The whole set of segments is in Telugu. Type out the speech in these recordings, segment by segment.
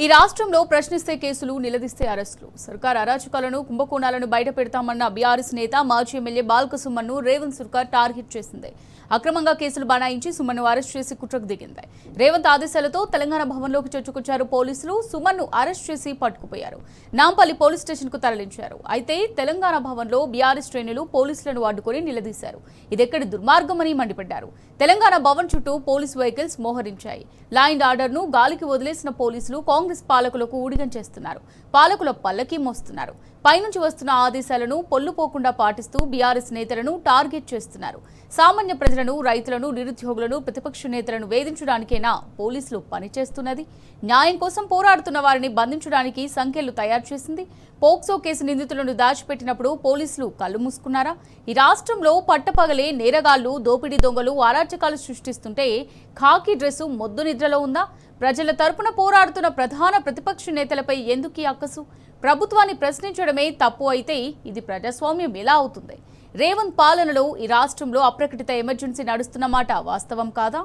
ఈ రాష్ట్రంలో ప్రశ్నిస్తే కేసులు, నిలదీస్తే అరెస్టులు. సర్కార్ అరాచకాలను, కుంభకోణాలను బయట పెడతామన్న బీఆర్ఎస్ నేత మాజీ ఎమ్మెల్యే బాల్క సుమన్ను రేవంత్ సర్కార్ టార్గెట్ చేసింది. అక్రమంగా కేసులు బనాయించి సుమన్ను అరెస్ట్ చేసి కుట్రకు దిగింది. రేవంత్ ఆదేశాలతో తెలంగాణ భవన్లోకి చొచ్చుకొచ్చారు పోలీసులు. సుమన్ను అరెస్ట్ చేసి పట్టుకుపోయారు. నాంపల్లి పోలీస్ స్టేషన్ కు తరలించారు. అయితే తెలంగాణ భవన్లో బీఆర్ఎస్ శ్రేణులు పోలీసులను అడ్డుకొని నిలదీశారు. ఇదెక్కడి దుర్మార్గమని మండిపడ్డారు. తెలంగాణ భవన్ చుట్టూ పోలీస్ వెహికల్స్ మోహరించాయి. లా అండ్ ఆర్డర్ ను గాలికి వదిలేసిన పోలీసులు కాంగ్రెస్ పాలకులకు ఊడిగం చేస్తున్నారు. పాలకుల పల్లకి మోస్తున్నారు. పైనుంచి వస్తున్న ఆదేశాలను పొల్లుపోకుండా పాటిస్తూ బీఆర్ఎస్ నేతలను టార్గెట్ చేస్తున్నారు. సామాన్య ప్రజలను, రైతులను, నిరుద్యోగులను, ప్రతిపక్ష నేతలను వేధించడానికైనా పోలీసులు పనిచేస్తున్నది. న్యాయం కోసం పోరాడుతున్న వారిని బంధించడానికి సంఖ్యలు తయారు చేసింది. పోక్సో కేసు నిందితులను దాచిపెట్టినప్పుడు పోలీసులు కళ్ళు మూసుకున్నారా? ఈ రాష్ట్రంలో పట్టపగలే నేరగాళ్లు, దోపిడీ దొంగలు అరాచకాలు సృష్టిస్తుంటే ఖాకీ డ్రెస్సు మొద్దు నిద్రలో ఉందా? ప్రజల తరపున పోరాడుతున్న ప్రధాన ప్రతిపక్ష నేతలపై ఎందుకు ఈ అక్కసు? ప్రభుత్వాన్ని ప్రశ్నించడమే తప్పు అయితే ఇది ప్రజాస్వామ్యం ఎలా అవుతుంది? రేవంత్ పాలనలో ఈ రాష్ట్రంలో అప్రకటిత ఎమర్జెన్సీ నడుస్తున్నమాట వాస్తవం కాదా?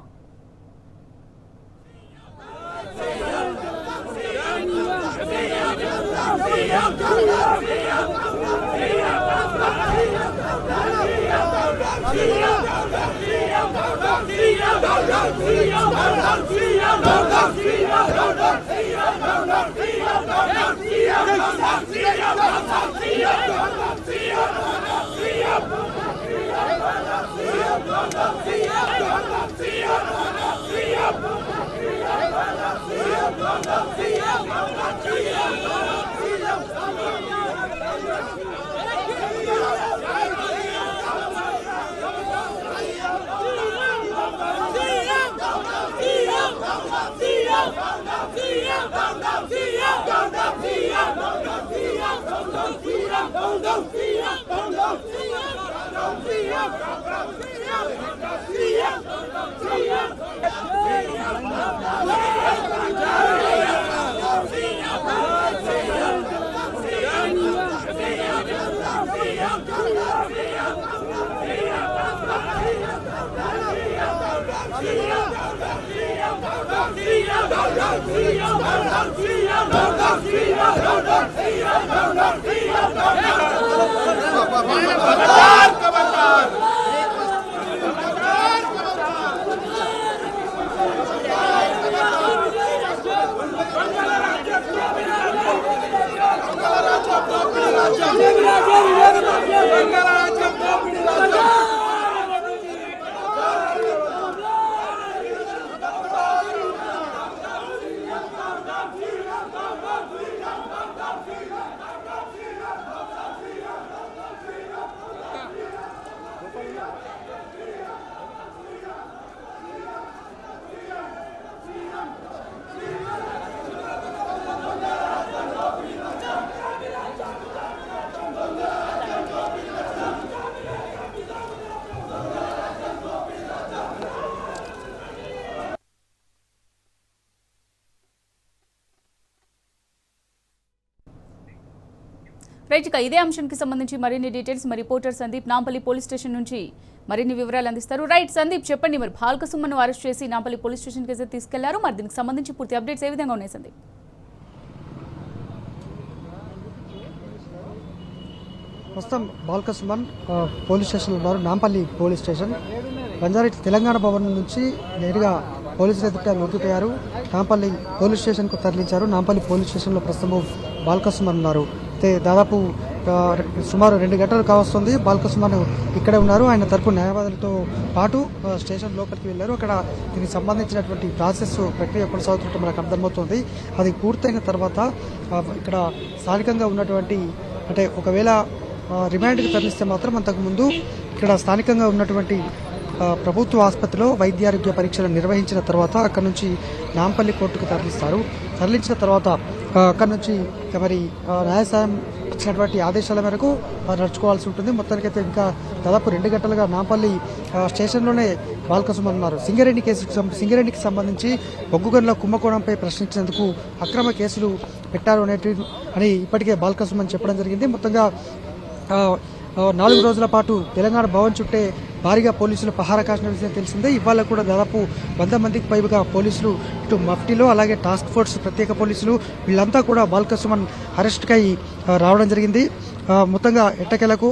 రైట్, ఇక ఇదే అంశానికి సంబంధించి మరిన్ని డీటెయిల్స్ మరి reporter Sandeep Nampally police station నుంచి మరిన్ని వివరాలు అందిస్తారు. రైట్ సందీప్, చెప్పండి, మరి బాల్క సుమన్ను అరెస్ట్ చేసి నాంపల్లి పోలీస్ స్టేషన్కి అయితే తీసుకెళ్లారు. మరి దీనికి సంబంధించి పూర్తి అప్డేట్స్ ఏ విధంగా ఉన్నాయి సందీప్? ప్రస్తుతం బాల్క సుమన్ పోలీస్ స్టేషన్లో ఉన్నారు. నాంపల్లి పోలీస్ స్టేషన్ బంజారెడ్డి తెలంగాణ భవన్ నుంచి నేరుగా పోలీసులు అధికారులు ఒక్కిపోయారు. నాంపల్లి పోలీస్ స్టేషన్కు తరలించారు. నాంపల్లి పోలీస్ స్టేషన్లో ప్రస్తుతం బాల్క సుమన్ ఉన్నారు. అయితే దాదాపు సుమారు 2 గంటలు కావస్తుంది. బాల్క సుమన్ ఇక్కడే ఉన్నారు. ఆయన తరపు న్యాయవాదులతో పాటు స్టేషన్ లోపలికి వెళ్ళారు. అక్కడ దీనికి సంబంధించినటువంటి ప్రక్రియ కొనసాగుతుంటే మనకు అర్థమవుతుంది. అది పూర్తయిన తర్వాత ఇక్కడ స్థానికంగా ఉన్నటువంటి అంటే ఒకవేళ రిమాండ్కి తరలిస్తే మాత్రం అంతకుముందు ఇక్కడ స్థానికంగా ఉన్నటువంటి ప్రభుత్వ ఆసుపత్రిలో వైద్యారోగ్య పరీక్షలు నిర్వహించిన తర్వాత అక్కడ నుంచి నాంపల్లి కోర్టుకు తరలిస్తారు. తరలించిన తర్వాత అక్కడ నుంచి మరి న్యాయసాయం ఇచ్చినటువంటి ఆదేశాల మేరకు నడుచుకోవాల్సి ఉంటుంది. మొత్తానికైతే ఇంకా దాదాపు 2 గంటలుగా నాంపల్లి స్టేషన్లోనే బాల్క సుమన్ ఉన్నారు. సింగరేణికి సంబంధించి బొగ్గు గనుల కుంభకోణంపై ప్రశ్నించినందుకు అక్రమ కేసులు పెట్టారు అని ఇప్పటికే బాల్క సుమన్ చెప్పడం జరిగింది. మొత్తంగా 4 రోజుల పాటు తెలంగాణ భవన్ చుట్టే భారీగా పోలీసులు పహారా కాసిన విషయం తెలిసిందే. ఇవాళ కూడా దాదాపు 100 మందికి పైగా పోలీసులు ఇటు మఫ్టీలో అలాగే టాస్క్ ఫోర్స్ ప్రత్యేక పోలీసులు వీళ్ళంతా కూడా బాల్క సుమన్ అరెస్ట్కై రావడం జరిగింది. మొత్తంగా ఎట్టకేలకు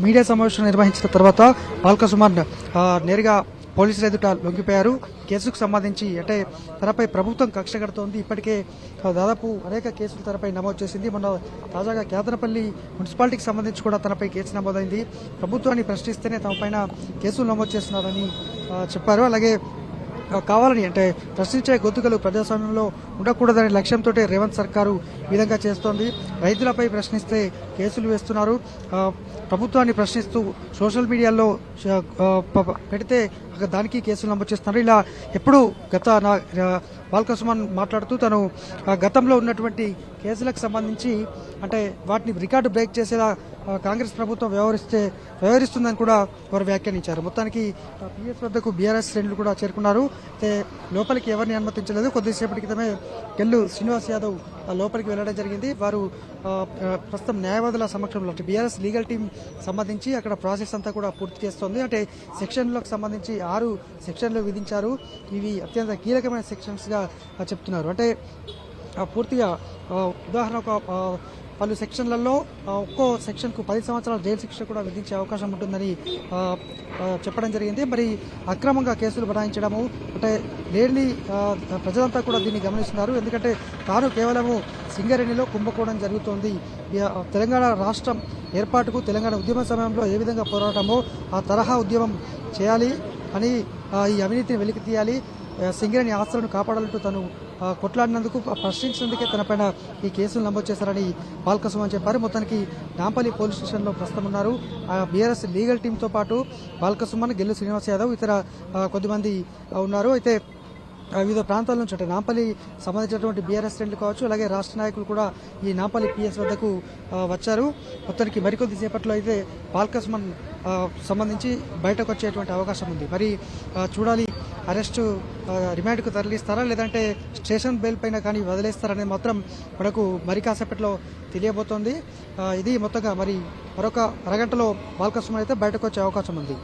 మీడియా సమావేశం నిర్వహించిన తర్వాత బాల్క సుమన్ నేరుగా పోలీసుల ఎదుట లొంగిపోయారు. కేసుకు సంబంధించి అంటే తనపై ప్రభుత్వం కక్ష కడుతోంది. ఇప్పటికే దాదాపు అనేక కేసులు తనపై నమోదు చేసింది. మొన్న తాజాగా కేదనపల్లి మున్సిపాలిటీకి సంబంధించి కూడా తనపై కేసు నమోదైంది. ప్రభుత్వాన్ని ప్రశ్నిస్తేనే తమ పైన కేసులు నమోదు చేస్తున్నారని చెప్పారు. అలాగే కావాలని అంటే ప్రశ్నించే గొంతుకలు ప్రజాస్వామ్యంలో ఉండకూడదనే లక్ష్యంతో రేవంత్ సర్కారు ఈ విధంగా చేస్తోంది. రైతులపై ప్రశ్నిస్తే కేసులు వేస్తున్నారు. ప్రభుత్వాన్ని ప్రశ్నిస్తూ సోషల్ మీడియాలో పెడితే దానికి కేసులు నమోదు చేస్తున్నారు. ఇలా ఎప్పుడు బాల్క సుమన్ మాట్లాడుతూ తను గతంలో ఉన్నటువంటి కేసులకు సంబంధించి అంటే వాటిని రికార్డు బ్రేక్ చేసేలా కాంగ్రెస్ ప్రభుత్వం వ్యవహరిస్తుందని కూడా వారు వ్యాఖ్యానించారు. మొత్తానికి పిఎస్ వద్దకు బీఆర్ఎస్ శ్రేణులు కూడా చేరుకున్నారు. అయితే లోపలికి ఎవరిని అనుమతించలేదు. కొద్దిసేపటి క్రితమే గెల్లు శ్రీనివాస్ యాదవ్ లోపలికి వెళ్లడం జరిగింది. వారు ప్రస్తుతం న్యాయవాదుల సమక్షంలో అంటే బీఆర్ఎస్ లీగల్ టీం సంబంధించి అక్కడ ప్రాసెస్ అంతా కూడా పూర్తి చేస్తోంది. అంటే సెక్షన్లకు సంబంధించి 6 సెక్షన్లు విధించారు. ఇవి అత్యంత కీలకమైన సెక్షన్స్ గా చెప్తున్నారు. అంటే పూర్తిగా ఉదాహరణకు పలు సెక్షన్లలో ఒక్కో సెక్షన్కు 10 సంవత్సరాల జైలు శిక్ష కూడా విధించే అవకాశం ఉంటుందని చెప్పడం జరిగింది. మరి అక్రమంగా కేసులు బనాయించడము అంటే లేని ప్రజలంతా కూడా దీన్ని గమనిస్తున్నారు. ఎందుకంటే తాను కేవలము సింగరేణిలో కుంభకోణం జరుగుతోంది. తెలంగాణ రాష్ట్రం ఏర్పాటుకు తెలంగాణ ఉద్యమ సమయంలో ఏ విధంగా పోరాటమో ఆ తరహా ఉద్యమం చేయాలి అని ఈ అవినీతిని వెలికి తీయాలి, సింగరేణి ఆస్తులను కాపాడాలంటూ తను కొట్లాడినందుకు ప్రశ్నించినందుకే తనపైన ఈ కేసులు నమోదు చేశారని బాల్క సుమన్ చెప్పారు. మొత్తానికి నాంపల్లి పోలీస్ స్టేషన్లో ప్రస్తుతం ఉన్నారు. బీఆర్ఎస్ లీగల్ టీంతో పాటు బాల్క సుమన్, గెల్లు శ్రీనివాస్ యాదవ్ ఇతర కొద్దిమంది ఉన్నారు. అయితే వివిధ ప్రాంతాల నుంచి అంటే నాంపల్లి సంబంధించినటువంటి బీఆర్ఎస్ శ్రేణులు కావచ్చు, అలాగే రాష్ట్ర నాయకులు కూడా ఈ నాంపల్లి పిఎస్ వద్దకు వచ్చారు. మొత్తానికి మరికొద్ది సేపట్లో అయితే బాల్క సుమన్ సంబంధించి బయటకు వచ్చేటువంటి అవకాశం ఉంది. మరి చూడాలి అరెస్టు రిమాండ్కు తరలిస్తారా లేదంటే స్టేషన్ బెయిల్ పైన కానీ వదిలేస్తారనేది మాత్రం మనకు మరి కాసేపట్లో తెలియబోతోంది. ఇది మొత్తంగా మరి మరొక అరగంటలో బాల్క సుమన్ అయితే బయటకు వచ్చే అవకాశం ఉంది.